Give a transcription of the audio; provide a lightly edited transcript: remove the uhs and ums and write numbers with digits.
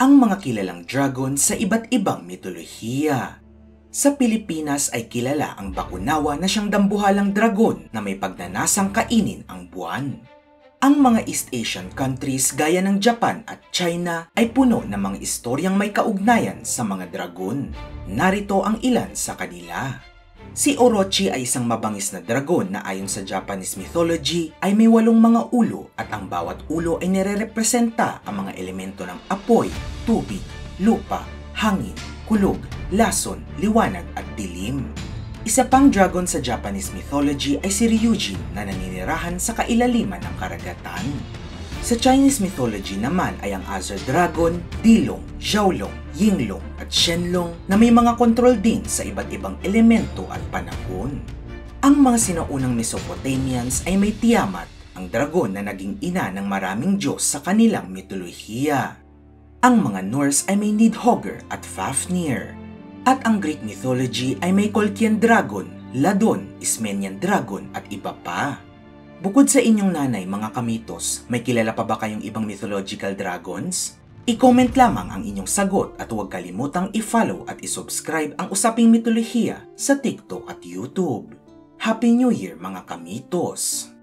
ang mga kilalang dragon sa iba't ibang mitolohiya. Sa Pilipinas ay kilala ang Bakunawa na siyang dambuhalang dragon na may pagnanasang kainin ang buwan. Ang mga East Asian countries gaya ng Japan at China ay puno ng mga istoryang may kaugnayan sa mga dragon. Narito ang ilan sa kanila. Si Orochi ay isang mabangis na dragon na ayon sa Japanese mythology ay may 8 mga ulo at ang bawat ulo ay nire-representa ang mga elemento ng apoy, tubig, lupa, hangin, kulog, lason, liwanag at dilim. Isa pang dragon sa Japanese mythology ay si Ryujin na naninirahan sa kailaliman ng karagatan. Sa Chinese mythology naman ay ang Azure Dragon, Dilong, Xiaolong, Yinglong at Shenlong na may mga kontrol din sa iba't ibang elemento at panahon. Ang mga sinaunang Mesopotamians ay may Tiamat, ang dragon na naging ina ng maraming Diyos sa kanilang mitolohiya. Ang mga Norse ay may Nidhogger at Fafnir. At ang Greek mythology ay may Colchian Dragon, Ladon, Ismenian Dragon at iba pa. Bukod sa inyong nanay mga kamitos, may kilala pa ba kayong ibang mythological dragons? I-comment lamang ang inyong sagot at huwag kalimutang i-follow at i-subscribe ang Usaping Mitolohiya sa TikTok at YouTube. Happy New Year mga kamitos!